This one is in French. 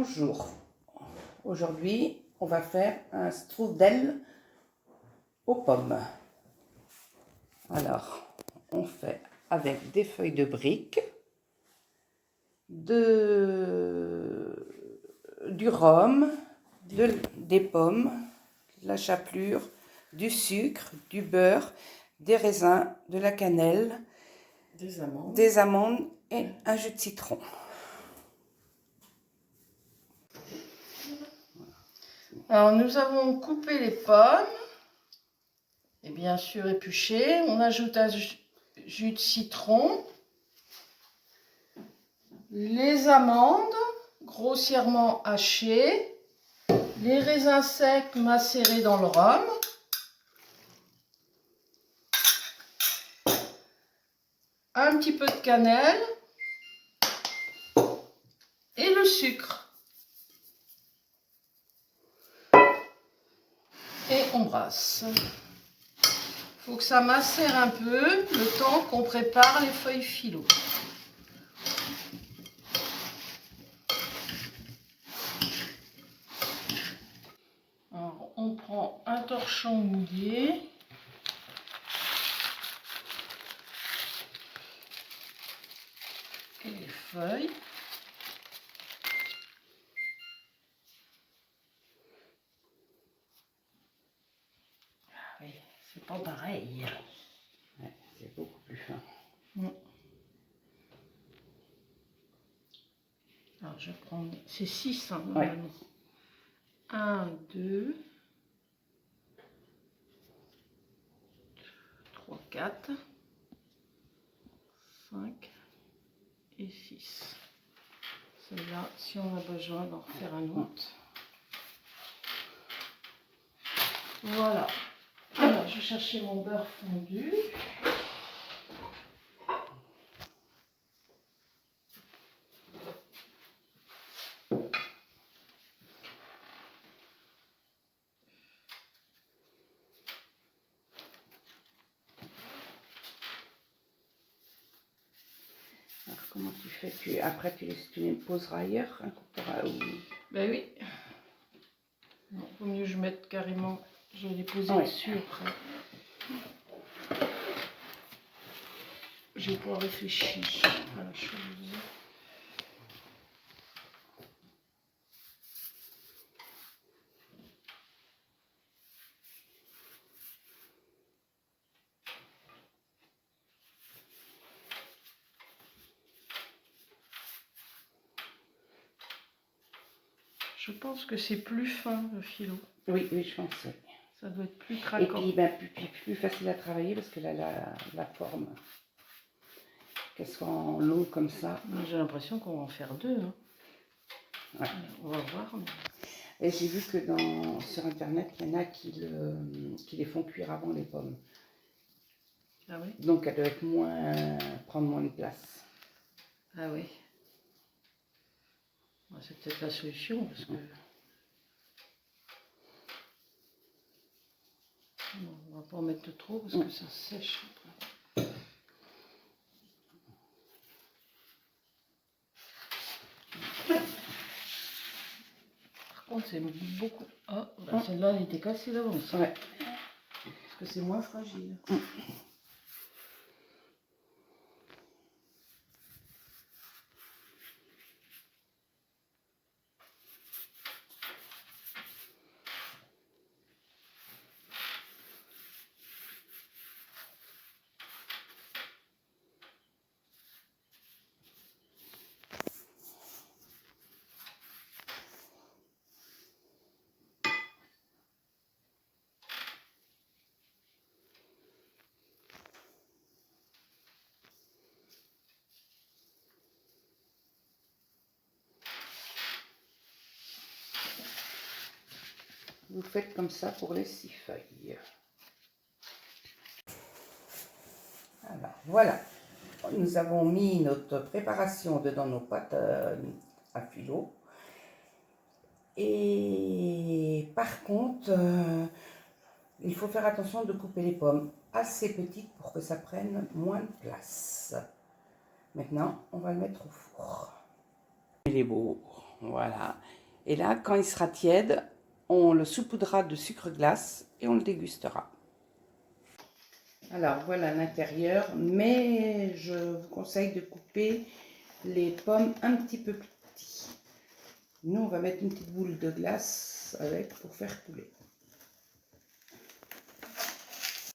Bonjour, aujourd'hui on va faire un strudel aux pommes. Alors on fait avec des feuilles de briques, du rhum, des pommes, de la chapelure, du sucre, du beurre, des raisins, de la cannelle, des amandes et un jus de citron. Alors nous avons coupé les pommes et bien sûr épluché. On ajoute un jus de citron, les amandes grossièrement hachées, les raisins secs macérés dans le rhum, un petit peu de cannelle et le sucre. Et on brasse. Il faut que ça macère un peu le temps qu'on prépare les feuilles philo. Alors, on prend un torchon mouillé. Et les feuilles. Ah oui, c'est pas pareil. Ouais, c'est beaucoup plus fin. Alors je prends, c'est 6 normalement. 1, 2, 3, 4, 5 et 6. Celle-là, si on a besoin d'en refaire un autre. Voilà. Alors je vais chercher mon beurre fondu. Alors, comment tu fais? Après, tu les poseras ailleurs, ou... Ben oui. Non, vaut mieux que je mette carrément, je vais les poser dessus après. Je vais pouvoir réfléchir à la chose. Je pense que c'est plus fin le filo. Oui, je pense. Oui. Ça doit être plus craquant. Et puis, plus facile à travailler parce que là, la forme, qu'elle soit en long comme ça. J'ai l'impression qu'on va en faire deux. Hein. Ouais. On va voir. Et j'ai vu que sur internet, il y en a qui les font cuire avant les pommes. Ah oui. Donc elles doivent prendre moins de place. Ah oui. C'est peut-être la solution parce que. Non, on va pas en mettre trop parce que ça sèche. Par contre, c'est beaucoup. Ah, bah celle-là, elle était cassée d'avance. Ouais. Parce que c'est moins fragile. Vous faites comme ça pour les 6 feuilles. Alors, voilà. Nous avons mis notre préparation dedans nos pâtes à filo. Et par contre, il faut faire attention de couper les pommes assez petites pour que ça prenne moins de place. Maintenant, on va le mettre au four. Il est beau. Voilà. Et là, quand il sera tiède, on le saupoudrera de sucre glace et on le dégustera. Alors voilà l'intérieur, mais je vous conseille de couper les pommes un petit peu plus petits. Nous, on va mettre une petite boule de glace avec pour faire couler.